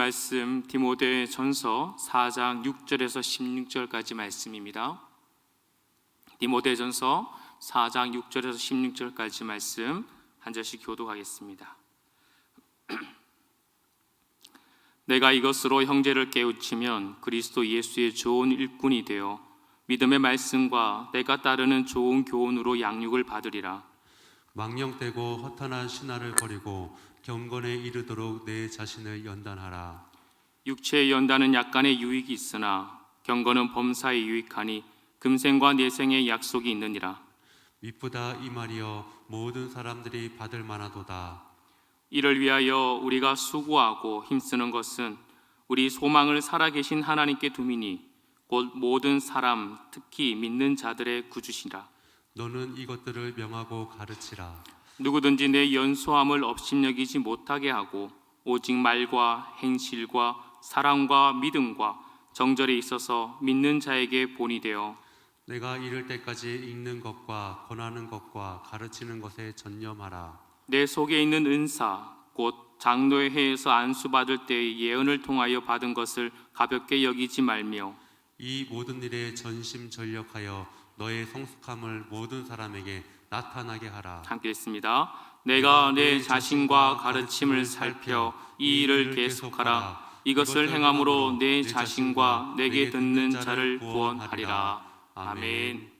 말씀 디모데전서 4장 6절에서 16절까지 말씀입니다. 디모데전서 4장 6절에서 16절까지 말씀 한 절씩 교독하겠습니다. 내가 이것으로 형제를 깨우치면 그리스도 예수의 좋은 일꾼이 되어 믿음의 말씀과 내가 따르는 좋은 교훈으로 양육을 받으리라. 망령되고 허탄한 신화를 버리고 경건에 이르도록 내 자신을 연단하라. 육체의 연단은 약간의 유익이 있으나 경건은 범사에 유익하니 금생과 내생의 약속이 있느니라. 미쁘다 이 말이여 모든 사람들이 받을 만하도다. 이를 위하여 우리가 수고하고 힘쓰는 것은 우리 소망을 살아계신 하나님께 두미니 곧 모든 사람 특히 믿는 자들의 구주시라. 너는 이것들을 명하고 가르치라. 누구든지 내 연소함을 업신여기지 못하게 하고 오직 말과 행실과 사랑과 믿음과 정절에 있어서 믿는 자에게 본이 되어 내가 이를 때까지 읽는 것과 권하는 것과 가르치는 것에 전념하라. 내 속에 있는 은사 곧 장로의 회에서 안수받을 때의 예언을 통하여 받은 것을 가볍게 여기지 말며 이 모든 일에 전심전력하여 너의 성숙함을 모든 사람에게 나타나게 하라. 함께 읽습니다. 내가 내 자신과 가르침을 살펴 이 일을 계속하라. 이것을 행함으로 내 자신과 내게 듣는 자를 구원하리라. 아멘.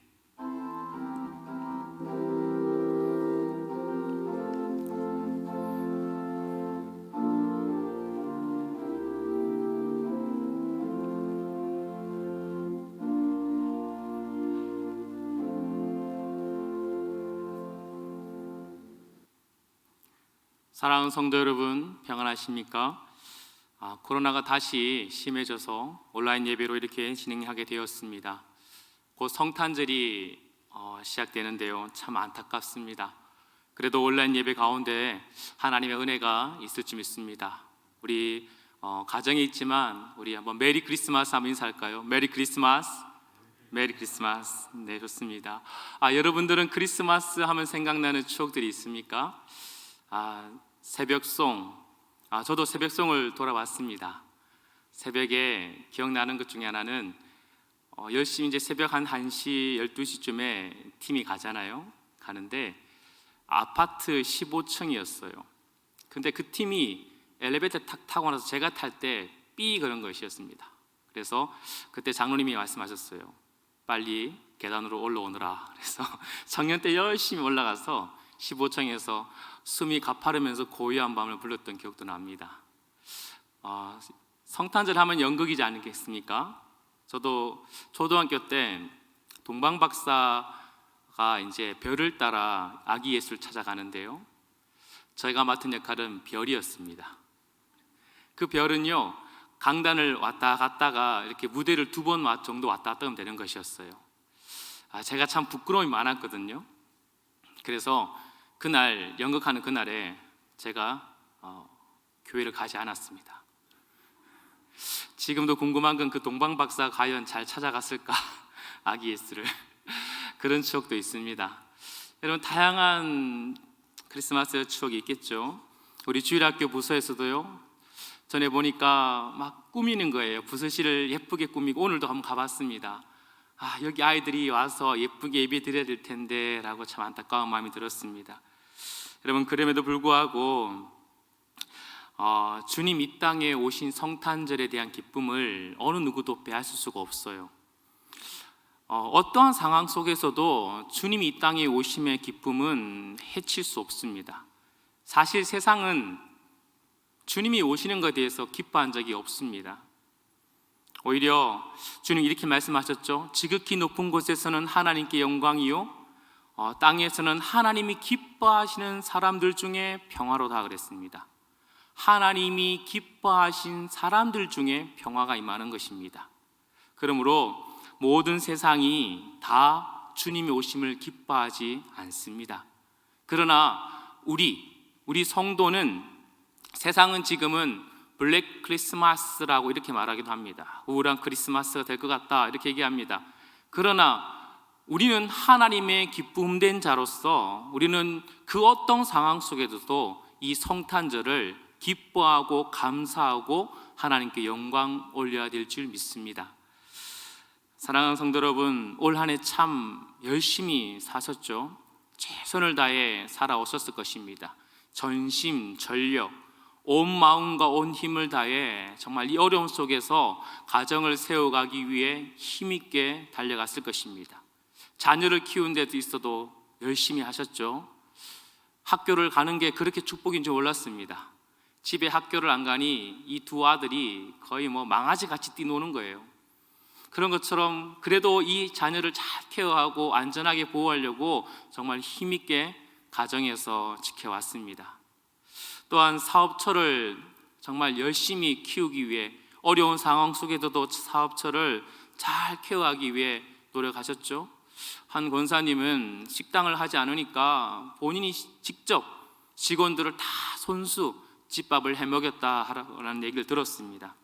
사랑하는 성도 여러분, 평안하십니까? 코로나가 다시 심해져서 온라인 예배로 이렇게 진행하게 되었습니다. 곧 성탄절이 시작되는데요, 참 안타깝습니다. 그래도 온라인 예배 가운데 하나님의 은혜가 있을 줄 믿습니다. 우리 가정에 있지만 우리 한번 메리 크리스마스 한번 인사할까요? 메리 크리스마스, 메리 크리스마스. 네, 좋습니다. 여러분들은 크리스마스 하면 생각나는 추억들이 있습니까? 새벽송, 저도 새벽송을 돌아봤습니다. 새벽에 기억나는 것 중에 하나는 열심히 이제 새벽 한 1시, 12시쯤에 팀이 가잖아요. 가는데 아파트 15층이었어요. 근데 그 팀이 엘리베이터 탁 타고 나서 제가 탈 때 삐 그런 것이었습니다. 그래서 그때 장로님이 말씀하셨어요. 빨리 계단으로 올라오느라. 그래서 청년 때 열심히 올라가서 15층에서 숨이 가파르면서 고요한 밤을 불렀던 기억도 납니다. 성탄절 하면 연극이지 않겠습니까? 저도 초등학교 때 동방 박사가 이제 별을 따라 아기 예수를 찾아가는데요, 저희가 맡은 역할은 별이었습니다. 그 별은요, 강단을 왔다 갔다가 이렇게 무대를 2번 정도 왔다 갔다 하면 되는 것이었어요. 제가 참 부끄러움이 많았거든요. 그래서 그날 연극하는 그날에 제가 교회를 가지 않았습니다. 지금도 궁금한 건 그 동방 박사가 과연 잘 찾아갔을까? 아기 예수를. 그런 추억도 있습니다. 여러분, 다양한 크리스마스 추억이 있겠죠. 우리 주일학교 부서에서도요, 전에 보니까 막 꾸미는 거예요. 부서실을 예쁘게 꾸미고, 오늘도 한번 가봤습니다. 여기 아이들이 와서 예쁘게 예배 드려야 될 텐데 라고 참 안타까운 마음이 들었습니다. 여러분, 그럼에도 불구하고 주님 이 땅에 오신 성탄절에 대한 기쁨을 어느 누구도 빼앗을 수가 없어요. 어떠한 상황 속에서도 주님이 이 땅에 오심의 기쁨은 해칠 수 없습니다. 사실 세상은 주님이 오시는 것에 대해서 기뻐한 적이 없습니다. 오히려 주님 이렇게 말씀하셨죠. 지극히 높은 곳에서는 하나님께 영광이요, 땅에서는 하나님이 기뻐하시는 사람들 중에 평화로다 그랬습니다. 하나님이 기뻐하신 사람들 중에 평화가 임하는 것입니다. 그러므로 모든 세상이 다 주님의 오심을 기뻐하지 않습니다. 그러나 우리 성도는, 세상은 지금은 블랙 크리스마스라고 이렇게 말하기도 합니다. 우울한 크리스마스가 될 것 같다 이렇게 얘기합니다. 그러나 우리는 하나님의 기쁨된 자로서 우리는 그 어떤 상황 속에서도 이 성탄절을 기뻐하고 감사하고 하나님께 영광 올려야 될 줄 믿습니다. 사랑하는 성도 여러분, 올 한 해 참 열심히 사셨죠? 최선을 다해 살아오셨을 것입니다. 전심 전력, 온 마음과 온 힘을 다해 정말 이 어려움 속에서 가정을 세워가기 위해 힘있게 달려갔을 것입니다. 자녀를 키우는 데도 있어도 열심히 하셨죠. 학교를 가는 게 그렇게 축복인 줄 몰랐습니다. 집에 학교를 안 가니 이 두 아들이 거의 망아지 같이 뛰노는 거예요. 그런 것처럼 그래도 이 자녀를 잘 케어하고 안전하게 보호하려고 정말 힘있게 가정에서 지켜왔습니다. 또한 사업처를 정말 열심히 키우기 위해 어려운 상황 속에서도 사업처를 잘 케어하기 위해 노력하셨죠. 한 권사님은 식당을 하지 않으니까 본인이 직접 직원들을 다 손수 집밥을 해먹였다라는 얘기를 들었습니다.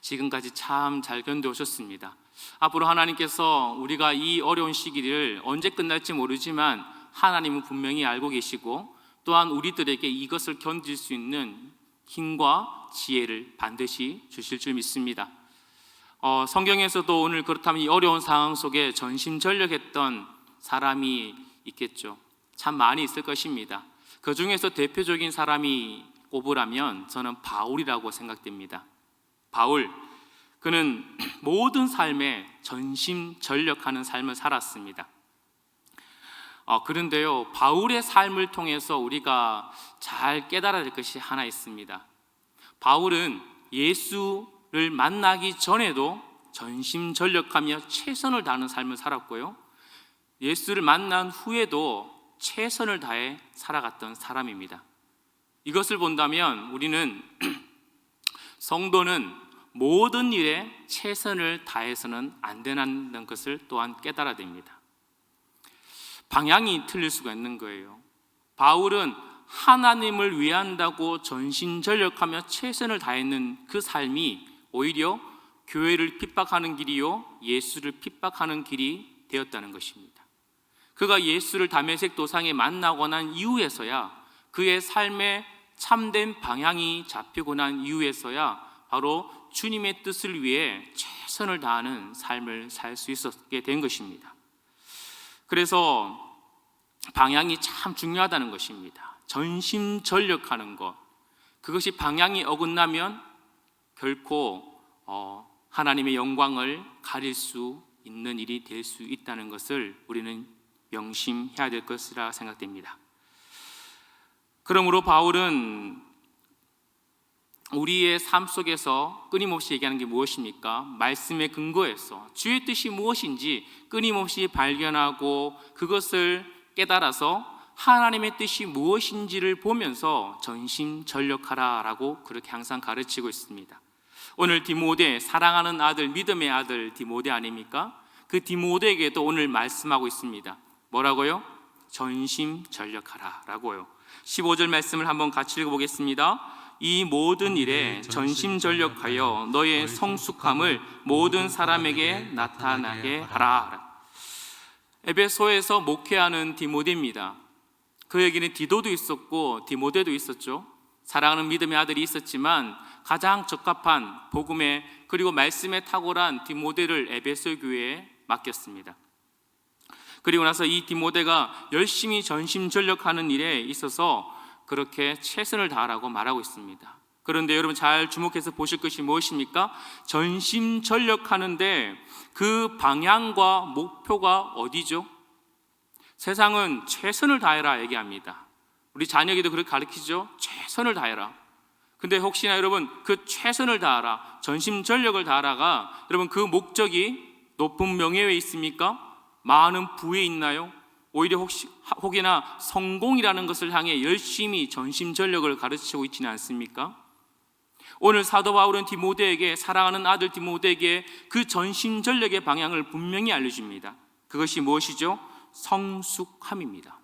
지금까지 참 잘 견뎌오셨습니다. 앞으로 하나님께서 우리가 이 어려운 시기를 언제 끝날지 모르지만 하나님은 분명히 알고 계시고 또한 우리들에게 이것을 견딜 수 있는 힘과 지혜를 반드시 주실 줄 믿습니다. 성경에서도 오늘 그렇다면 이 어려운 상황 속에 전심전력했던 사람이 있겠죠. 참 많이 있을 것입니다. 그 중에서 대표적인 사람이 꼽으라면 저는 바울이라고 생각됩니다. 바울, 그는 모든 삶에 전심전력하는 삶을 살았습니다. 그런데요, 바울의 삶을 통해서 우리가 잘 깨달아야 될 것이 하나 있습니다. 바울은 예수를 만나기 전에도 전심전력하며 최선을 다하는 삶을 살았고요, 예수를 만난 후에도 최선을 다해 살아갔던 사람입니다. 이것을 본다면 우리는 성도는 모든 일에 최선을 다해서는 안 된다는 것을 또한 깨달아야 됩니다. 방향이 틀릴 수가 있는 거예요. 바울은 하나님을 위한다고 전심전력하며 최선을 다했는 그 삶이 오히려 교회를 핍박하는 길이요, 예수를 핍박하는 길이 되었다는 것입니다. 그가 예수를 다메섹 도상에 만나고 난 이후에서야, 그의 삶의 참된 방향이 잡히고 난 이후에서야 바로 주님의 뜻을 위해 최선을 다하는 삶을 살 수 있었게 된 것입니다. 그래서 방향이 참 중요하다는 것입니다. 전심전력하는 것, 그것이 방향이 어긋나면 결코 하나님의 영광을 가릴 수 있는 일이 될 수 있다는 것을 우리는 명심해야 될 것이라 생각됩니다. 그러므로 바울은 우리의 삶 속에서 끊임없이 얘기하는 게 무엇입니까? 말씀에 근거해서 주의 뜻이 무엇인지 끊임없이 발견하고 그것을 깨달아서 하나님의 뜻이 무엇인지를 보면서 전심전력하라라고 그렇게 항상 가르치고 있습니다. 오늘 디모데, 사랑하는 아들, 믿음의 아들 디모데 아닙니까? 그 디모데에게도 오늘 말씀하고 있습니다. 뭐라고요? 전심전력하라라고요. 15절 말씀을 한번 같이 읽어보겠습니다. 이 모든 일에 전심전력하여 너의 성숙함을 모든 사람에게 나타나게 하라. 에베소에서 목회하는 디모데입니다. 그에게는 디도도 있었고 디모데도 있었죠. 사랑하는 믿음의 아들이 있었지만 가장 적합한 복음에 그리고 말씀에 탁월한 디모데를 에베소 교회에 맡겼습니다. 그리고 나서 이 디모데가 열심히 전심전력하는 일에 있어서 그렇게 최선을 다하라고 말하고 있습니다. 그런데 여러분 잘 주목해서 보실 것이 무엇입니까? 전심전력하는데 그 방향과 목표가 어디죠? 세상은 최선을 다해라 얘기합니다. 우리 자녀에게도 그렇게 가르치죠. 최선을 다해라. 근데 혹시나 여러분 그 최선을 다하라, 전심전력을 다하라가 여러분 그 목적이 높은 명예에 있습니까? 많은 부에 있나요? 오히려 혹이나 성공이라는 것을 향해 열심히 전심전력을 가르치고 있지는 않습니까? 오늘 사도 바울은 디모데에게, 사랑하는 아들 디모데에게 그 전심전력의 방향을 분명히 알려줍니다. 그것이 무엇이죠? 성숙함입니다.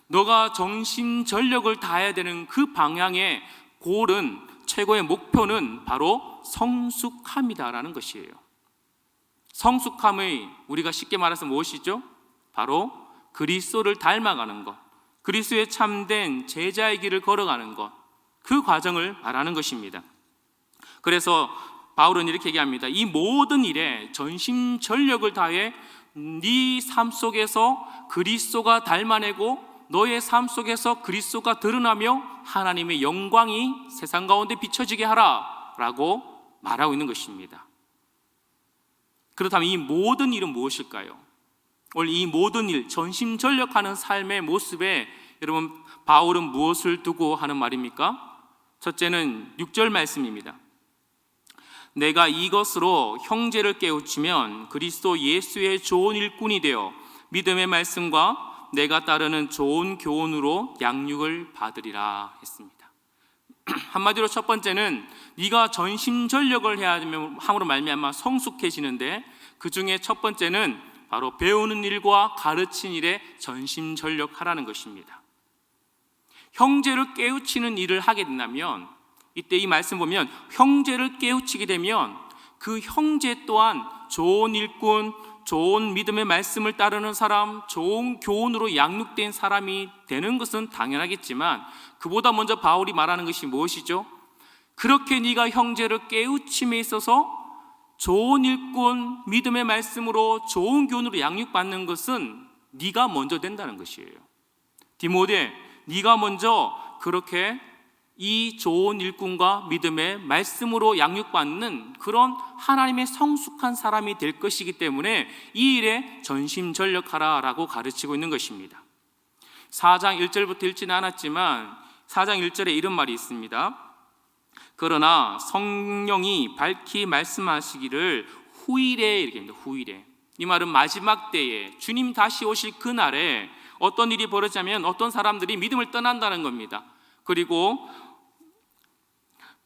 너가 전심전력을 다해야 되는 그 방향의 골은, 최고의 목표는 바로 성숙함이다라는 것이에요. 성숙함의 우리가 쉽게 말해서 무엇이죠? 바로 그리스도를 닮아가는 것, 그리스도의 참된 제자의 길을 걸어가는 것, 그 과정을 말하는 것입니다. 그래서 바울은 이렇게 얘기합니다. 이 모든 일에 전심전력을 다해 네 삶 속에서 그리스도가 닮아내고 너의 삶 속에서 그리스도가 드러나며 하나님의 영광이 세상 가운데 비춰지게 하라 라고 말하고 있는 것입니다. 그렇다면 이 모든 일은 무엇일까요? 오늘 이 모든 일, 전심전력하는 삶의 모습에 여러분 바울은 무엇을 두고 하는 말입니까? 첫째는 6절 말씀입니다. 내가 이것으로 형제를 깨우치면 그리스도 예수의 좋은 일꾼이 되어 믿음의 말씀과 내가 따르는 좋은 교훈으로 양육을 받으리라 했습니다. 한마디로 첫 번째는 네가 전심전력을 해야 함으로 말미암아 성숙해지는데, 그 중에 첫 번째는 바로 배우는 일과 가르치는 일에 전심전력하라는 것입니다. 형제를 깨우치는 일을 하게 된다면, 이때 이 말씀 보면 형제를 깨우치게 되면 그 형제 또한 좋은 일꾼, 좋은 믿음의 말씀을 따르는 사람, 좋은 교훈으로 양육된 사람이 되는 것은 당연하겠지만, 그보다 먼저 바울이 말하는 것이 무엇이죠? 그렇게 네가 형제를 깨우침에 있어서 좋은 일꾼, 믿음의 말씀으로 좋은 교훈으로 양육받는 것은 네가 먼저 된다는 것이에요. 디모데, 네가 먼저 그렇게 이 좋은 일꾼과 믿음의 말씀으로 양육받는 그런 하나님의 성숙한 사람이 될 것이기 때문에 이 일에 전심전력하라라고 가르치고 있는 것입니다. 4장 1절부터 읽지는 않았지만 4장 1절에 이런 말이 있습니다. 그러나 성령이 밝히 말씀하시기를 후일에, 이렇게 합니다. 후일에. 이 말은 마지막 때에 주님 다시 오실 그날에 어떤 일이 벌어지면 어떤 사람들이 믿음을 떠난다는 겁니다. 그리고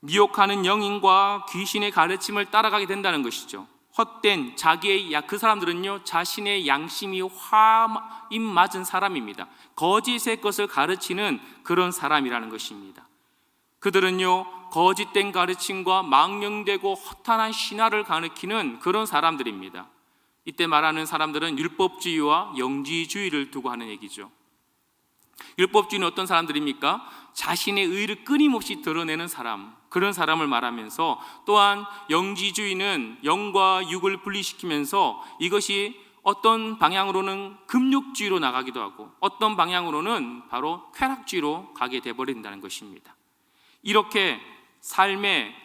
미혹하는 영인과 귀신의 가르침을 따라가게 된다는 것이죠. 헛된 자기의 그 사람들은요, 자신의 양심이 화임 맞은 사람입니다. 거짓의 것을 가르치는 그런 사람이라는 것입니다. 그들은요, 거짓된 가르침과 망령되고 허탄한 신화를 가리키는 그런 사람들입니다. 이때 말하는 사람들은 율법주의와 영지주의를 두고 하는 얘기죠. 율법주의는 어떤 사람들입니까? 자신의 의를 끊임없이 드러내는 사람, 그런 사람을 말하면서, 또한 영지주의는 영과 육을 분리시키면서 이것이 어떤 방향으로는 금욕주의로 나가기도 하고 어떤 방향으로는 바로 쾌락주의로 가게 되어버린다는 것입니다. 이렇게 삶의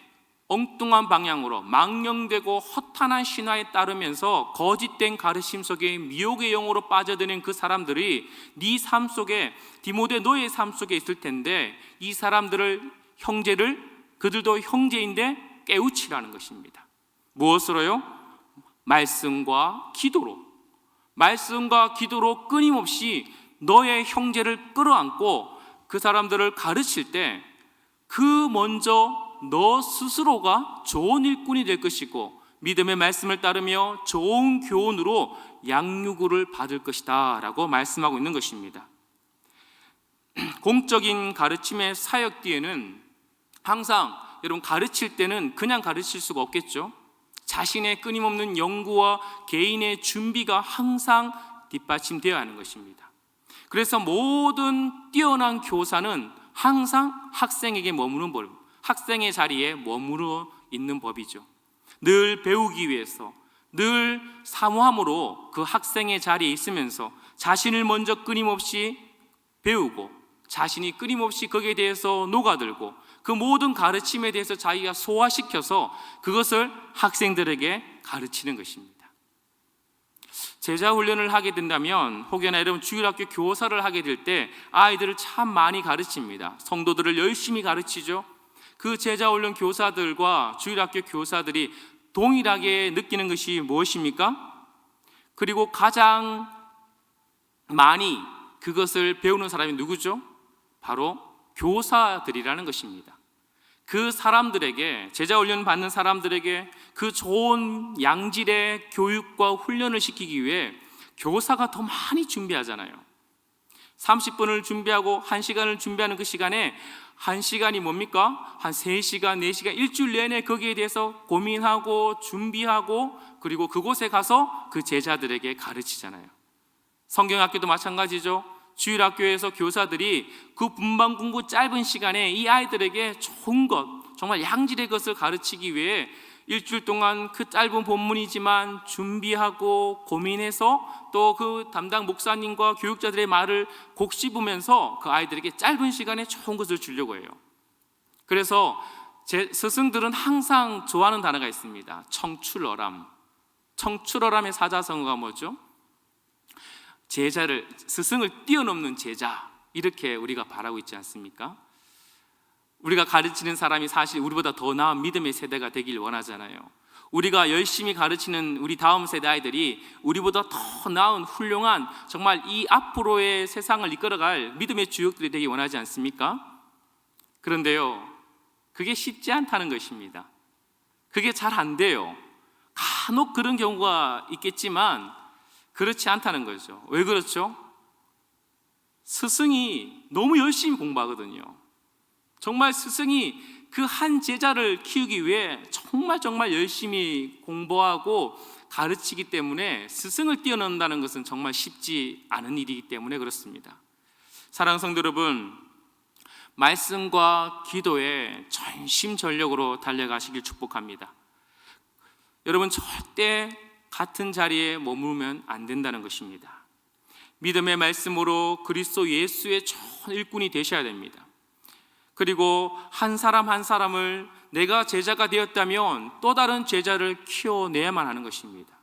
엉뚱한 방향으로 망령되고 허탄한 신화에 따르면서 거짓된 가르침 속에 미혹의 영으로 빠져드는 그 사람들이 네 삶 속에, 디모데 너의 삶 속에 있을 텐데, 이 사람들을, 형제를, 그들도 형제인데 깨우치라는 것입니다. 무엇으로요? 말씀과 기도로. 말씀과 기도로 끊임없이 너의 형제를 끌어안고 그 사람들을 가르칠 때 그 먼저 너 스스로가 좋은 일꾼이 될 것이고 믿음의 말씀을 따르며 좋은 교훈으로 양육을 받을 것이다 라고 말씀하고 있는 것입니다. 공적인 가르침의 사역 뒤에는 항상, 여러분, 가르칠 때는 그냥 가르칠 수가 없겠죠. 자신의 끊임없는 연구와 개인의 준비가 항상 뒷받침되어야 하는 것입니다. 그래서 모든 뛰어난 교사는 항상 학생에게 머무는 법, 학생의 자리에 머무르 있는 법이죠. 늘 배우기 위해서, 늘 사모함으로 그 학생의 자리에 있으면서 자신을 먼저 끊임없이 배우고 자신이 끊임없이 거기에 대해서 녹아들고 그 모든 가르침에 대해서 자기가 소화시켜서 그것을 학생들에게 가르치는 것입니다. 제자 훈련을 하게 된다면, 혹여나 여러분 주일학교 교사를 하게 될 때 아이들을 참 많이 가르칩니다. 성도들을 열심히 가르치죠. 그 제자 훈련 교사들과 주일학교 교사들이 동일하게 느끼는 것이 무엇입니까? 그리고 가장 많이 그것을 배우는 사람이 누구죠? 바로 교사들이라는 것입니다. 그 사람들에게, 제자 훈련 받는 사람들에게 그 좋은 양질의 교육과 훈련을 시키기 위해 교사가 더 많이 준비하잖아요. 30분을 준비하고 1시간을 준비하는 그 시간에 1시간이 뭡니까? 한 3시간, 4시간, 일주일 내내 거기에 대해서 고민하고 준비하고 그리고 그곳에 가서 그 제자들에게 가르치잖아요. 성경학교도 마찬가지죠. 주일학교에서 교사들이 그 분반 공부 짧은 시간에 이 아이들에게 좋은 것, 정말 양질의 것을 가르치기 위해 일주일 동안 그 짧은 본문이지만 준비하고 고민해서 또 그 담당 목사님과 교육자들의 말을 곱씹으면서 그 아이들에게 짧은 시간에 좋은 것을 주려고 해요. 그래서 제 스승들은 항상 좋아하는 단어가 있습니다. 청출어람. 청출어람의 사자성어가 뭐죠? 스승을 뛰어넘는 제자, 이렇게 우리가 바라고 있지 않습니까? 우리가 가르치는 사람이 사실 우리보다 더 나은 믿음의 세대가 되길 원하잖아요. 우리가 열심히 가르치는 우리 다음 세대 아이들이 우리보다 더 나은 훌륭한, 정말 이 앞으로의 세상을 이끌어갈 믿음의 주역들이 되길 원하지 않습니까? 그런데요, 그게 쉽지 않다는 것입니다. 그게 잘 안 돼요. 간혹 그런 경우가 있겠지만 그렇지 않다는 거죠. 왜 그렇죠? 스승이 너무 열심히 공부하거든요. 정말 스승이 그 한 제자를 키우기 위해 정말 열심히 공부하고 가르치기 때문에 스승을 뛰어넘는다는 것은 정말 쉽지 않은 일이기 때문에 그렇습니다. 사랑하는 성도 여러분, 말씀과 기도에 전심전력으로 달려가시길 축복합니다. 여러분, 절대 같은 자리에 머물면 안 된다는 것입니다. 믿음의 말씀으로 그리스도 예수의 전 일꾼이 되셔야 됩니다. 그리고 한 사람 한 사람을 내가 제자가 되었다면 또 다른 제자를 키워내야만 하는 것입니다.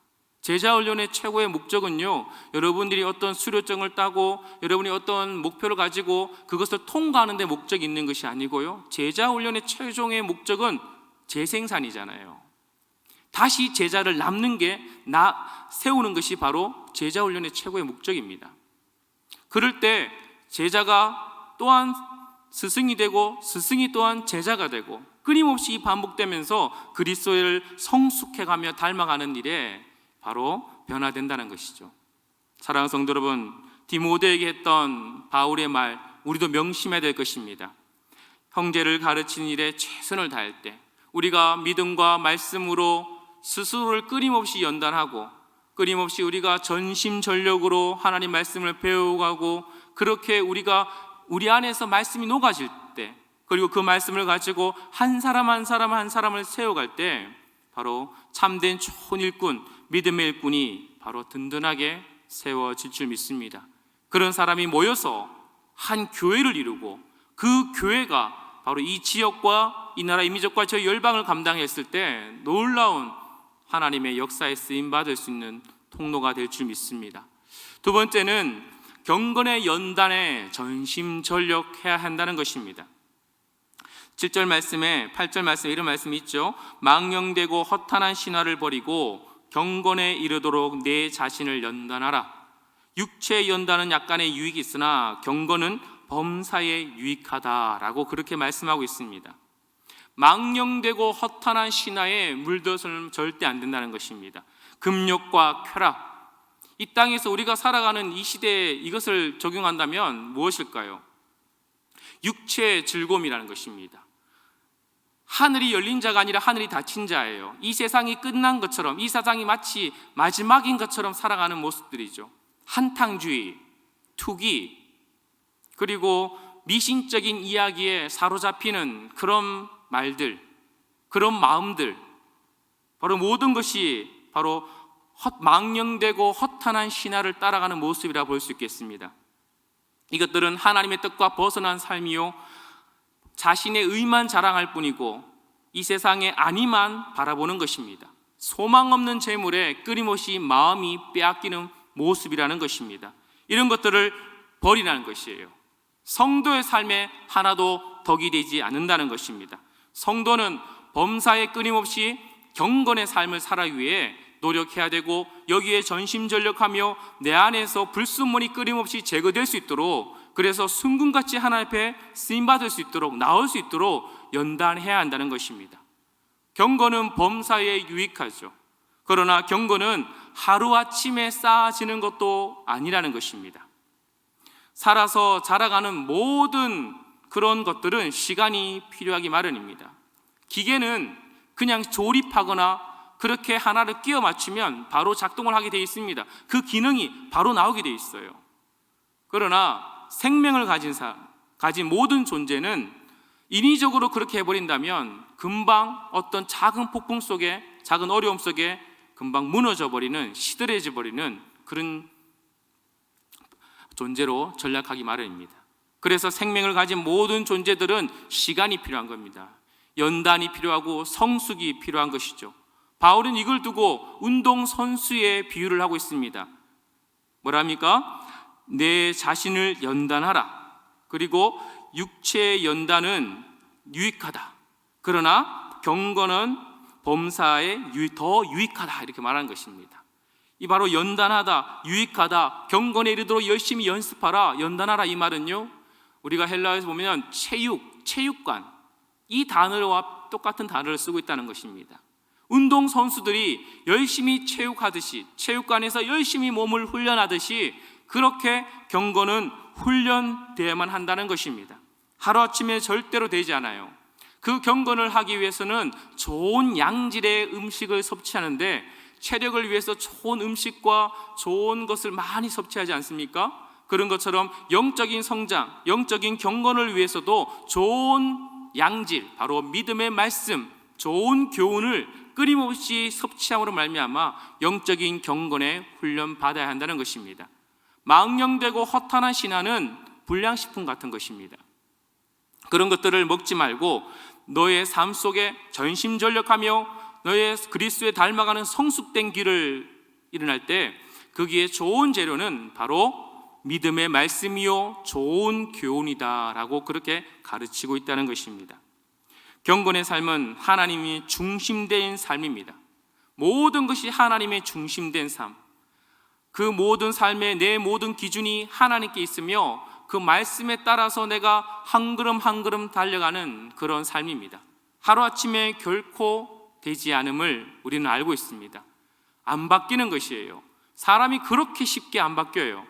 제자 훈련의 최고의 목적은요, 여러분들이 어떤 수료증을 따고 여러분이 어떤 목표를 가지고 그것을 통과하는 데 목적이 있는 것이 아니고요, 제자 훈련의 최종의 목적은 재생산이잖아요. 다시 제자를 남는 게 세우는 것이 바로 제자 훈련의 최고의 목적입니다. 그럴 때 제자가 또한 스승이 되고 스승이 또한 제자가 되고 끊임없이 반복되면서 그리스도를 성숙해가며 닮아가는 일에 바로 변화된다는 것이죠. 사랑하는 성도 여러분, 디모데에게 했던 바울의 말 우리도 명심해야 될 것입니다. 형제를 가르치는 일에 최선을 다할 때 우리가 믿음과 말씀으로 스스로를 끊임없이 연단하고 끊임없이 우리가 전심전력으로 하나님 말씀을 배워가고 그렇게 우리가 우리 안에서 말씀이 녹아질 때, 그리고 그 말씀을 가지고 한 사람 한 사람을 세워갈 때 바로 참된 좋은 일꾼, 믿음의 일꾼이 바로 든든하게 세워질 줄 믿습니다. 그런 사람이 모여서 한 교회를 이루고 그 교회가 바로 이 지역과 이 나라 이민족과 저 열방을 감당했을 때 놀라운 하나님의 역사에 쓰임받을 수 있는 통로가 될 줄 믿습니다. 두 번째는 경건의 연단에 전심전력해야 한다는 것입니다. 7절 말씀에 8절 말씀에 이런 말씀이 있죠. 망령되고 허탄한 신화를 버리고 경건에 이르도록 내 자신을 연단하라. 육체의 연단은 약간의 유익이 있으나 경건은 범사에 유익하다라고 그렇게 말씀하고 있습니다. 망령되고 허탄한 신화에 물들어서는 절대 안 된다는 것입니다. 금욕과 쾌락, 이 땅에서 우리가 살아가는 이 시대에 이것을 적용한다면 무엇일까요? 육체의 즐거움이라는 것입니다. 하늘이 열린 자가 아니라 하늘이 닫힌 자예요. 이 세상이 끝난 것처럼, 이 세상이 마치 마지막인 것처럼 살아가는 모습들이죠. 한탕주의, 투기, 그리고 미신적인 이야기에 사로잡히는 그런 말들, 그런 마음들, 바로 모든 것이 바로 망령되고 허탄한 신화를 따라가는 모습이라 볼 수 있겠습니다. 이것들은 하나님의 뜻과 벗어난 삶이요, 자신의 의만 자랑할 뿐이고 이 세상의 안위만 바라보는 것입니다. 소망 없는 재물에 끊임없이 마음이 빼앗기는 모습이라는 것입니다. 이런 것들을 버리라는 것이에요. 성도의 삶에 하나도 덕이 되지 않는다는 것입니다. 성도는 범사에 끊임없이 경건의 삶을 살아가기 위해 노력해야 되고 여기에 전심전력하며 내 안에서 불순물이 끊임없이 제거될 수 있도록, 그래서 순금같이 하나님 앞에 쓰임받을 수 있도록, 나올 수 있도록 연단해야 한다는 것입니다. 경건은 범사에 유익하죠. 그러나 경건은 하루아침에 쌓아지는 것도 아니라는 것입니다. 살아서 자라가는 모든 그런 것들은 시간이 필요하기 마련입니다. 기계는 그냥 조립하거나 그렇게 하나를 끼워 맞추면 바로 작동을 하게 되어 있습니다. 그 기능이 바로 나오게 되어 있어요. 그러나 생명을 가진 모든 존재는 인위적으로 그렇게 해버린다면 금방 어떤 작은 폭풍 속에, 작은 어려움 속에 금방 무너져 버리는, 시들해져 버리는 그런 존재로 전락하기 마련입니다. 그래서 생명을 가진 모든 존재들은 시간이 필요한 겁니다. 연단이 필요하고 성숙이 필요한 것이죠. 바울은 이걸 두고 운동선수의 비유를 하고 있습니다. 뭐랍니까? 내 자신을 연단하라. 그리고 육체의 연단은 유익하다. 그러나 경건은 범사에 더 유익하다. 이렇게 말하는 것입니다. 이 바로 연단하다, 유익하다, 경건에 이르도록 열심히 연습하라, 연단하라, 이 말은요, 우리가 헬라어에서 보면 체육관, 이 단어와 똑같은 단어를 쓰고 있다는 것입니다. 운동선수들이 열심히 체육하듯이, 체육관에서 열심히 몸을 훈련하듯이 그렇게 경건은 훈련되어야만 한다는 것입니다. 하루아침에 절대로 되지 않아요. 그 경건을 하기 위해서는 좋은 양질의 음식을 섭취하는데, 체력을 위해서 좋은 음식과 좋은 것을 많이 섭취하지 않습니까? 그런 것처럼 영적인 성장, 영적인 경건을 위해서도 좋은 양질, 바로 믿음의 말씀, 좋은 교훈을 끊임없이 섭취함으로 말미암아 영적인 경건에 훈련받아야 한다는 것입니다. 망령되고 허탄한 신화는 불량식품 같은 것입니다. 그런 것들을 먹지 말고 너의 삶 속에 전심전력하며 너의 그리스도에 닮아가는 성숙된 길을 일어날 때 거기에 좋은 재료는 바로 믿음의 말씀이요 좋은 교훈이다라고 그렇게 가르치고 있다는 것입니다. 경건의 삶은 하나님이 중심된 삶입니다. 모든 것이 하나님의 중심된 삶, 그 모든 삶의 내 모든 기준이 하나님께 있으며 그 말씀에 따라서 내가 한 걸음 한 걸음 달려가는 그런 삶입니다. 하루아침에 결코 되지 않음을 우리는 알고 있습니다. 안 바뀌는 것이에요. 사람이 그렇게 쉽게 안 바뀌어요.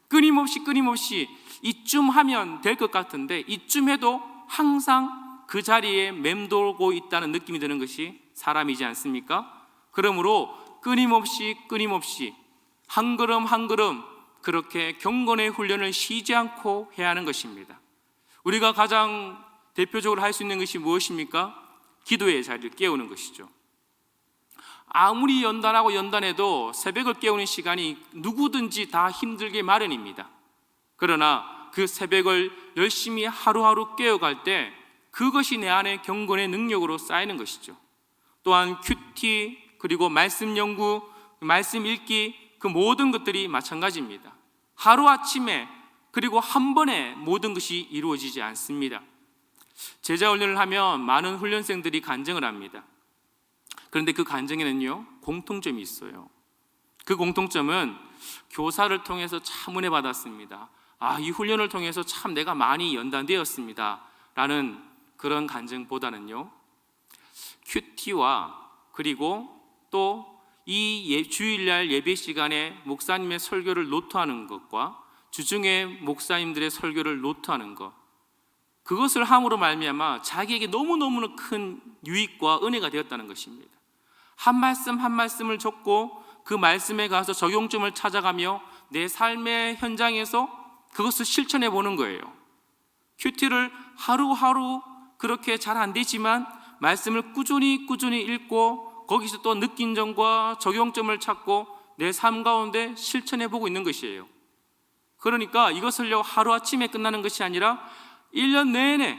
끊임없이 이쯤 하면 될 것 같은데 이쯤 해도 항상 그 자리에 맴돌고 있다는 느낌이 드는 것이 사람이지 않습니까? 그러므로 끊임없이 한 걸음 한 걸음 그렇게 경건의 훈련을 쉬지 않고 해야 하는 것입니다. 우리가 가장 대표적으로 할 수 있는 것이 무엇입니까? 기도의 자리를 깨우는 것이죠. 아무리 연단해도 새벽을 깨우는 시간이 누구든지 다 힘들게 마련입니다. 그러나 그 새벽을 열심히 하루하루 깨어갈 때 그것이 내 안에 경건의 능력으로 쌓이는 것이죠. 또한 큐티, 그리고 말씀 연구, 말씀 읽기, 그 모든 것들이 마찬가지입니다. 하루아침에 그리고 한 번에 모든 것이 이루어지지 않습니다. 제자 훈련을 하면 많은 훈련생들이 간증을 합니다. 그런데 그 간증에는요 공통점이 있어요. 그 공통점은 교사를 통해서 참 은혜 받았습니다. 이 훈련을 통해서 참 내가 많이 연단되었습니다 라는 그런 간증보다는요, 큐티와 그리고 또 이 주일날 예배 시간에 목사님의 설교를 노트하는 것과 주중에 목사님들의 설교를 노트하는 것, 그것을 함으로 말미암아 자기에게 너무너무 큰 유익과 은혜가 되었다는 것입니다. 한 말씀 한 말씀을 적고 그 말씀에 가서 적용점을 찾아가며 내 삶의 현장에서 그것을 실천해 보는 거예요. 큐티를 하루하루 그렇게 잘 안 되지만 말씀을 꾸준히 읽고 거기서 또 느낀 점과 적용점을 찾고 내 삶 가운데 실천해 보고 있는 것이에요. 그러니까 이것을요 하루아침에 끝나는 것이 아니라 1년 내내,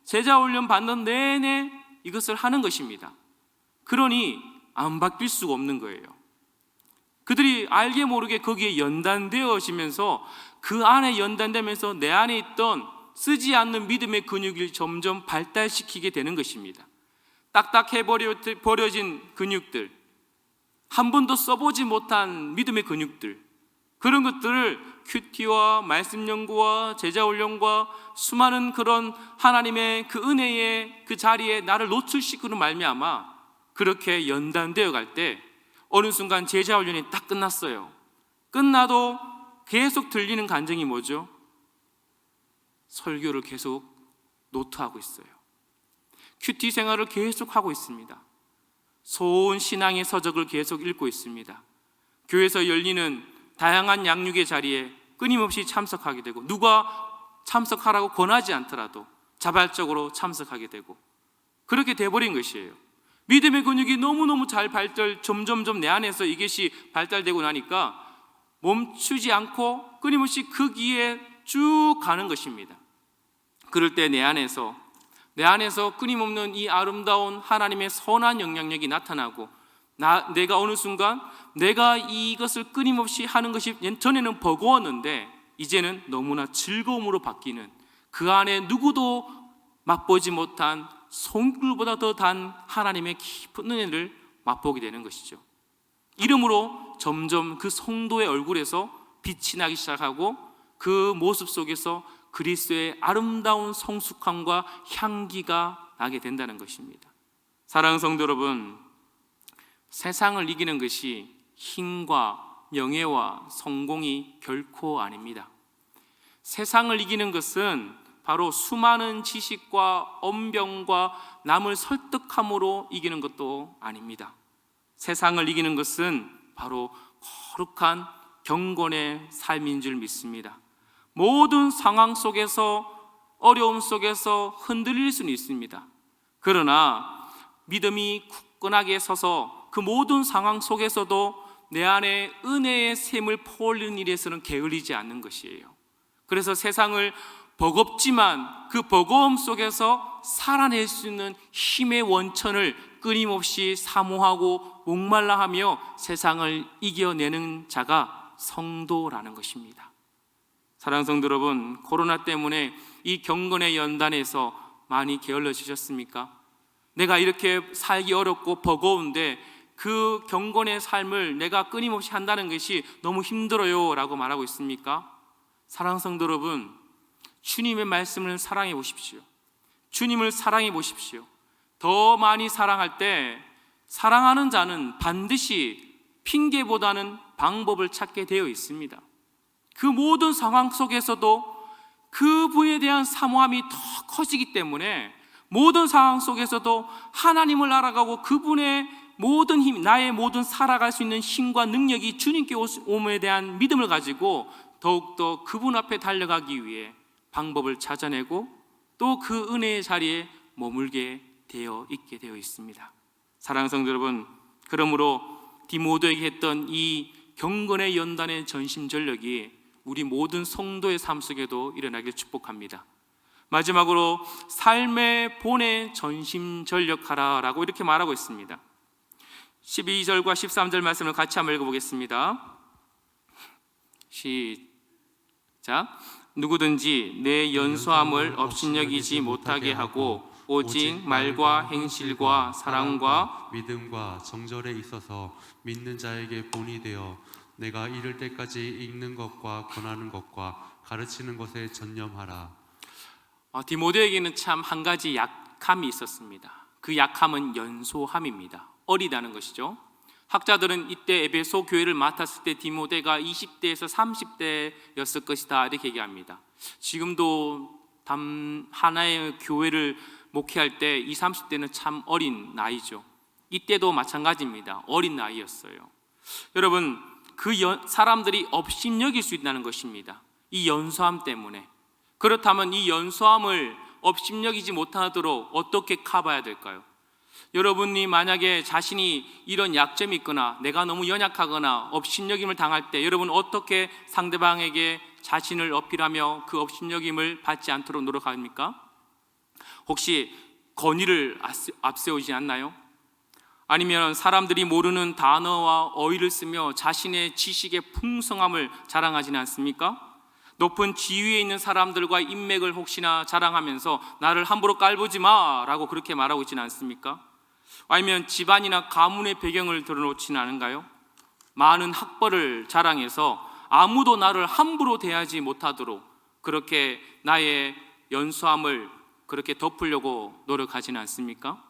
제자 훈련 받는 내내 이것을 하는 것입니다. 그러니 안 바뀔 수가 없는 거예요. 그들이 알게 모르게 거기에 연단되어지면서 그 안에 연단되면서 내 안에 있던 쓰지 않는 믿음의 근육을 점점 발달시키게 되는 것입니다. 딱딱해 버려진 근육들, 한 번도 써보지 못한 믿음의 근육들, 그런 것들을 큐티와 말씀 연구와 제자 훈련과 수많은 그런 하나님의 그 은혜의 그 자리에 나를 노출시키는 말미암아 그렇게 연단되어 갈 때 어느 순간 제자 훈련이 딱 끝났어요. 끝나도 계속 들리는 간증이 뭐죠? 설교를 계속 노트하고 있어요. 큐티 생활을 계속 하고 있습니다. 소원 신앙의 서적을 계속 읽고 있습니다. 교회에서 열리는 다양한 양육의 자리에 끊임없이 참석하게 되고, 누가 참석하라고 권하지 않더라도 자발적으로 참석하게 되고, 그렇게 돼버린 것이에요. 믿음의 근육이 너무너무 잘 점점점 내 안에서 이것이 발달되고 나니까 멈추지 않고 끊임없이 그 길에 쭉 가는 것입니다. 그럴 때 내 안에서 끊임없는 이 아름다운 하나님의 선한 영향력이 나타나고, 내가 어느 순간 내가 이것을 끊임없이 하는 것이 전에는 버거웠는데 이제는 너무나 즐거움으로 바뀌는, 그 안에 누구도 맛보지 못한 손길보다 더 단 하나님의 깊은 은혜를 맛보게 되는 것이죠. 이러므로 점점 그 성도의 얼굴에서 빛이 나기 시작하고, 그 모습 속에서 그리스도의 아름다운 성숙함과 향기가 나게 된다는 것입니다. 사랑하는 성도 여러분, 세상을 이기는 것이 힘과 명예와 성공이 결코 아닙니다. 세상을 이기는 것은 바로 수많은 지식과 언변과 남을 설득함으로 이기는 것도 아닙니다. 세상을 이기는 것은 바로 거룩한 경건의 삶인 줄 믿습니다. 모든 상황 속에서, 어려움 속에서 흔들릴 수는 있습니다. 그러나 믿음이 굳건하게 서서 그 모든 상황 속에서도 내 안에 은혜의 샘을 퍼올리는 일에서는 게을리지 않는 것이에요. 그래서 세상을 버겁지만 그 버거움 속에서 살아낼 수 있는 힘의 원천을 끊임없이 사모하고 목말라하며 세상을 이겨내는 자가 성도라는 것입니다. 사랑하는 성도 여러분, 코로나 때문에 이 경건의 연단에서 많이 게을러지셨습니까? 내가 이렇게 살기 어렵고 버거운데 그 경건의 삶을 내가 끊임없이 한다는 것이 너무 힘들어요 라고 말하고 있습니까? 사랑하는 성도 여러분, 주님의 말씀을 사랑해 보십시오. 주님을 사랑해 보십시오. 더 많이 사랑할 때 사랑하는 자는 반드시 핑계보다는 방법을 찾게 되어 있습니다. 그 모든 상황 속에서도 그분에 대한 사모함이 더 커지기 때문에 모든 상황 속에서도 하나님을 알아가고 그분의 모든 힘, 나의 모든 살아갈 수 있는 힘과 능력이 주님께 오음에 대한 믿음을 가지고 더욱더 그분 앞에 달려가기 위해 방법을 찾아내고 또 그 은혜의 자리에 머물게 되어 있게 되어 있습니다. 사랑하는 성도 여러분, 그러므로 디모데에게 했던 이 경건의 연단의 전심전력이 우리 모든 성도의 삶 속에도 일어나길 축복합니다. 마지막으로 삶의 본에 전심전력하라 라고 이렇게 말하고 있습니다. 12절과 13절 말씀을 같이 한번 읽어보겠습니다. 시작. 누구든지 내 연소함을 업신여기지 못하게 하고 오직 말과 행실과 사랑과 믿음과 정절에 있어서 믿는 자에게 본이 되어 내가 이를 때까지 읽는 것과 권하는 것과 가르치는 것에 전념하라. 디모데에게는 참 한 가지 약함이 있었습니다. 그 약함은 연소함입니다. 어리다는 것이죠. 학자들은 이때 에베소 교회를 맡았을 때 디모데가 20대에서 30대였을 것이다 이렇게 얘기합니다. 지금도 하나의 교회를 목회할 때 20, 30대는 참 어린 나이죠. 이때도 마찬가지입니다. 어린 나이였어요. 여러분, 그 사람들이 업신여길 수 있다는 것입니다. 이 연소함 때문에. 그렇다면 이 연소함을 업신여기지 못하도록 어떻게 커버해야 될까요? 여러분이 만약에 자신이 이런 약점이 있거나 내가 너무 연약하거나 업신여김을 당할 때 여러분 어떻게 상대방에게 자신을 어필하며 그 업신여김을 받지 않도록 노력합니까? 혹시 권위를 앞세우지 않나요? 아니면 사람들이 모르는 단어와 어휘를 쓰며 자신의 지식의 풍성함을 자랑하지는 않습니까? 높은 지위에 있는 사람들과 인맥을 혹시나 자랑하면서 나를 함부로 깔보지 마 라고 그렇게 말하고 있지는 않습니까? 아니면 집안이나 가문의 배경을 드러놓지는 않은가요? 많은 학벌을 자랑해서 아무도 나를 함부로 대하지 못하도록 그렇게 나의 연소함을 그렇게 덮으려고 노력하지는 않습니까?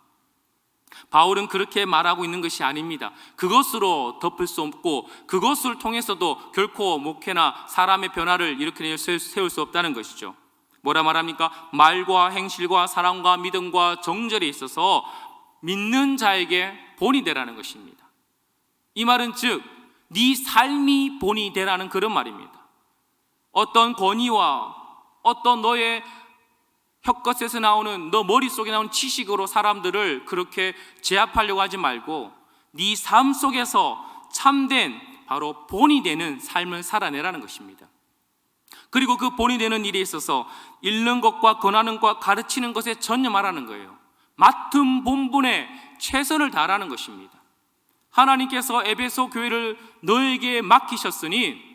바울은 그렇게 말하고 있는 것이 아닙니다. 그것으로 덮을 수 없고 그것을 통해서도 결코 목회나 사람의 변화를 이렇게 세울 수 없다는 것이죠. 뭐라 말합니까? 말과 행실과 사랑과 믿음과 정절에 있어서 믿는 자에게 본이 되라는 것입니다. 이 말은 즉 네 삶이 본이 되라는 그런 말입니다. 어떤 권위와 어떤 너의 혀끝에서 나오는 너 머릿속에 나오는 지식으로 사람들을 그렇게 제압하려고 하지 말고 네 삶 속에서 참된 바로 본이 되는 삶을 살아내라는 것입니다. 그리고 그 본이 되는 일에 있어서 읽는 것과 권하는 것과 가르치는 것에 전념하라는 거예요. 맡은 본분에 최선을 다하라는 것입니다. 하나님께서 에베소 교회를 너에게 맡기셨으니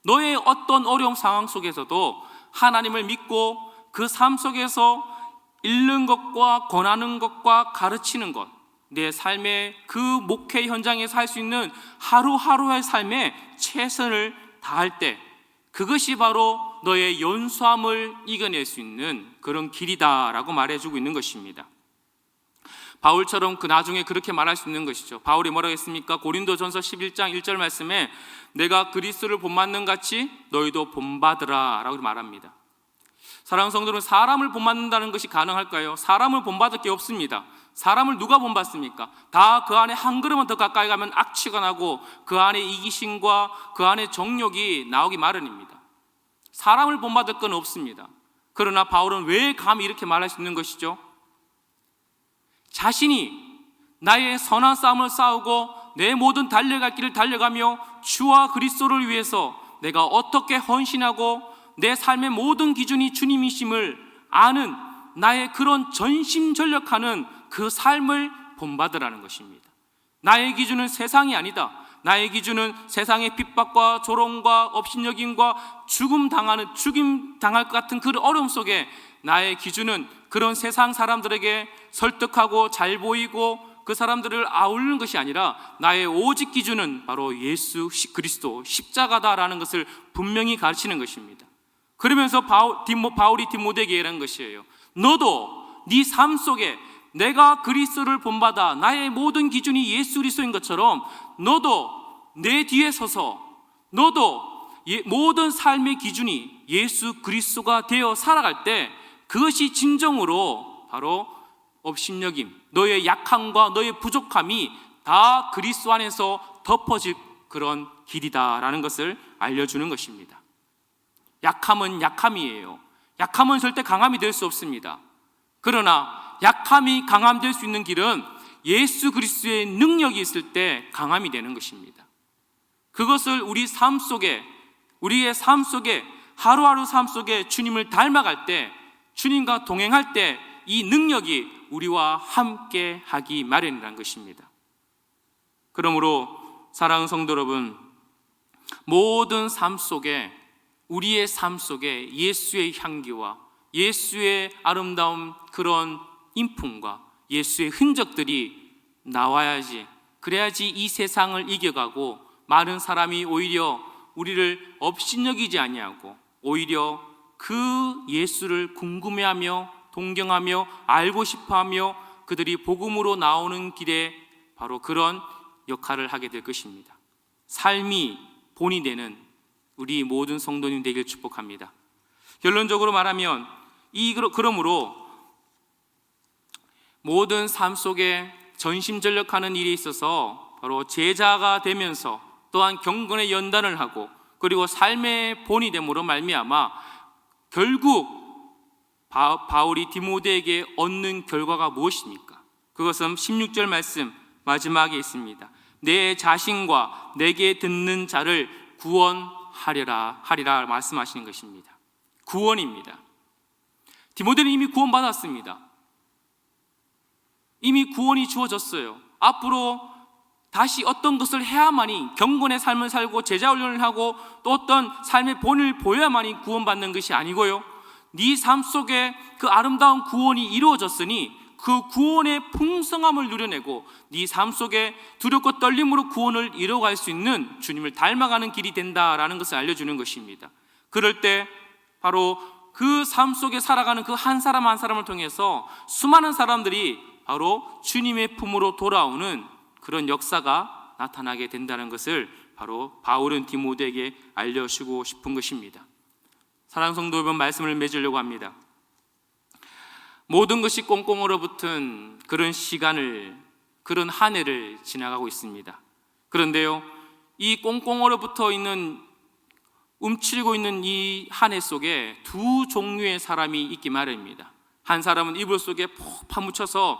너의 어떤 어려운 상황 속에서도 하나님을 믿고 그 삶 속에서 읽는 것과 권하는 것과 가르치는 것, 내 삶의 그 목회 현장에서 할 수 있는 하루하루의 삶에 최선을 다할 때 그것이 바로 너의 연소함을 이겨낼 수 있는 그런 길이다라고 말해주고 있는 것입니다. 바울처럼 그 나중에 그렇게 말할 수 있는 것이죠. 바울이 뭐라고 했습니까? 고린도전서 11장 1절 말씀에 내가 그리스도를 본받는 같이 너희도 본받으라 라고 말합니다. 사랑하는 성도는 사람을 본받는다는 것이 가능할까요? 사람을 본받을 게 없습니다. 사람을 누가 본받습니까? 다 그 안에 한 걸음만 더 가까이 가면 악취가 나고 그 안에 이기심과 그 안에 정욕이 나오기 마련입니다. 사람을 본받을 건 없습니다. 그러나 바울은 왜 감히 이렇게 말할 수 있는 것이죠? 자신이 나의 선한 싸움을 싸우고 내 모든 달려갈 길을 달려가며 주와 그리스도를 위해서 내가 어떻게 헌신하고 내 삶의 모든 기준이 주님이심을 아는 나의 그런 전심전력하는 그 삶을 본받으라는 것입니다. 나의 기준은 세상이 아니다. 나의 기준은 세상의 핍박과 조롱과 업신여김과 죽임 당할 것 같은 그 어려움 속에 나의 기준은 그런 세상 사람들에게 설득하고 잘 보이고 그 사람들을 아우르는 것이 아니라 나의 오직 기준은 바로 예수 그리스도 십자가다라는 것을 분명히 가르치는 것입니다. 그러면서 바울이 디모데에게 이런 것이에요. 너도 네 삶 속에 내가 그리스도를 본받아 나의 모든 기준이 예수 그리스도인 것처럼 너도 내 뒤에 서서 너도 모든 삶의 기준이 예수 그리스도가 되어 살아갈 때 그것이 진정으로 바로 업신여김, 너의 약함과 너의 부족함이 다 그리스도 안에서 덮어질 그런 길이다라는 것을 알려주는 것입니다. 약함은 약함이에요. 약함은 절대 강함이 될 수 없습니다. 그러나 약함이 강함 될 수 있는 길은 예수 그리스도의 능력이 있을 때 강함이 되는 것입니다. 그것을 우리의 삶 속에 하루하루 삶 속에 주님을 닮아갈 때, 주님과 동행할 때 이 능력이 우리와 함께 하기 마련이라는 것입니다. 그러므로 사랑하는 성도 여러분, 모든 삶 속에 우리의 삶 속에 예수의 향기와 예수의 아름다운 그런 인품과 예수의 흔적들이 나와야지, 그래야지 이 세상을 이겨가고 많은 사람이 오히려 우리를 업신여기지 아니하고 오히려 그 예수를 궁금해하며 동경하며 알고 싶어하며 그들이 복음으로 나오는 길에 바로 그런 역할을 하게 될 것입니다. 삶이 본이 되는 우리 모든 성도님 되길 축복합니다. 결론적으로 말하면 그러므로 모든 삶 속에 전심전력하는 일에 있어서 바로 제자가 되면서 또한 경건의 연단을 하고 그리고 삶의 본이 됨으로 말미암아 결국 바울이 디모데에게 얻는 결과가 무엇입니까? 그것은 16절 말씀 마지막에 있습니다. 내 자신과 내게 듣는 자를 구원하리라 말씀하시는 것입니다. 구원입니다. 디모데는 이미 구원받았습니다. 이미 구원이 주어졌어요. 앞으로 다시 어떤 것을 해야만이 경건의 삶을 살고 제자 훈련을 하고 또 어떤 삶의 본을 보여야만이 구원받는 것이 아니고요, 네 삶 속에 그 아름다운 구원이 이루어졌으니 그 구원의 풍성함을 누려내고 네 삶 속에 두렵고 떨림으로 구원을 이뤄갈 수 있는 주님을 닮아가는 길이 된다라는 것을 알려주는 것입니다. 그럴 때 바로 그 삶 속에 살아가는 그 한 사람 한 사람을 통해서 수많은 사람들이 바로 주님의 품으로 돌아오는 그런 역사가 나타나게 된다는 것을 바로 바울은 디모데에게 알려주고 싶은 것입니다. 사랑하는 성도 여러분, 말씀을 맺으려고 합니다. 모든 것이 꽁꽁 얼어붙은 그런 시간을, 그런 한 해를 지나가고 있습니다. 그런데요, 이 꽁꽁 얼어붙어 있는 움츠리고 있는 이 한 해 속에 두 종류의 사람이 있기 마련입니다. 한 사람은 이불 속에 푹 파묻혀서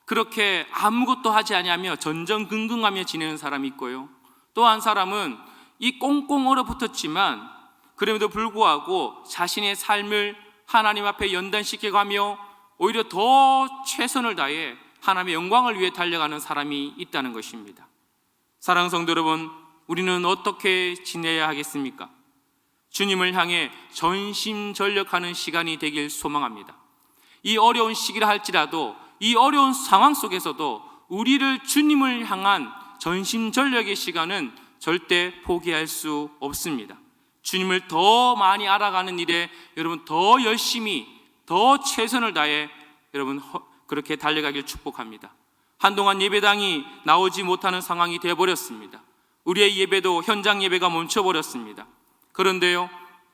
그렇게 아무것도 하지 아니하며 전전긍긍하며 지내는 사람이 있고요, 또 한 사람은 이 꽁꽁 얼어붙었지만 그럼에도 불구하고 자신의 삶을 하나님 앞에 연단시켜가며 오히려 더 최선을 다해 하나님의 영광을 위해 달려가는 사람이 있다는 것입니다. 사랑하는 성도 여러분, 우리는 어떻게 지내야 하겠습니까? 주님을 향해 전심전력하는 시간이 되길 소망합니다. 이 어려운 시기라 할지라도 이 어려운 상황 속에서도 우리를 주님을 향한 전심전력의 시간은 절대 포기할 수 없습니다. 주님을 더 많이 알아가는 일에 여러분 더 열심히 더 최선을 다해 여러분 그렇게 달려가길 축복합니다. 한동안 예배당이 나오지 못하는 상황이 되어버렸습니다. 우리의 예배도 현장 예배가 멈춰버렸습니다. 그런데요,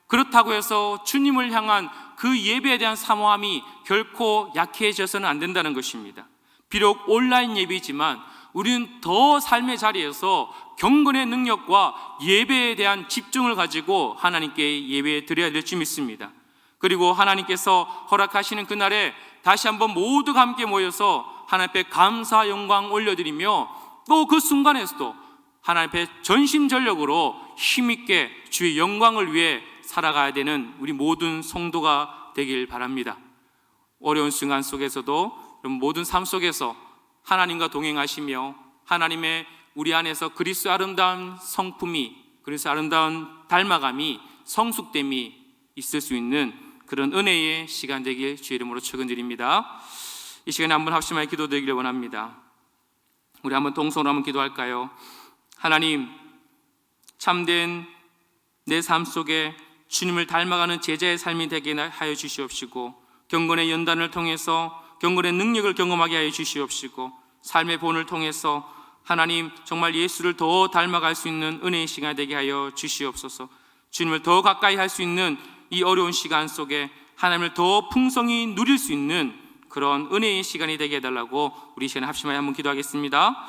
그렇다고 해서 주님을 향한 그 예배에 대한 사모함이 결코 약해져서는 안 된다는 것입니다. 비록 온라인 예배이지만 우리는 더 삶의 자리에서 경건의 능력과 예배에 대한 집중을 가지고 하나님께 예배 드려야 될 줄 믿습니다. 그리고 하나님께서 허락하시는 그날에 다시 한번 모두가 함께 모여서 하나님 앞에 감사 영광 올려드리며 또 그 순간에서도 하나님 앞에 전심전력으로 힘있게 주의 영광을 위해 살아가야 되는 우리 모든 성도가 되길 바랍니다. 어려운 순간 속에서도 모든 삶 속에서 하나님과 동행하시며 하나님의 우리 안에서 그리스도 아름다운 성품이, 그리스도 아름다운 닮아감이, 성숙됨이 있을 수 있는 그런 은혜의 시간 되길 주의 이름으로 축원드립니다. 이 시간에 한번 합심하여 기도드리기를 원합니다. 우리 한번 동성으로 한번 기도할까요? 하나님, 참된 내 삶 속에 주님을 닮아가는 제자의 삶이 되게 하여 주시옵시고, 경건의 연단을 통해서 경건의 능력을 경험하게 하여 주시옵시고, 삶의 본을 통해서 하나님 정말 예수를 더 닮아갈 수 있는 은혜의 시간이 되게 하여 주시옵소서. 주님을 더 가까이 할 수 있는 이 어려운 시간 속에 하나님을 더 풍성히 누릴 수 있는 그런 은혜의 시간이 되게 해달라고 우리 시간에 합심하여 한번 기도하겠습니다.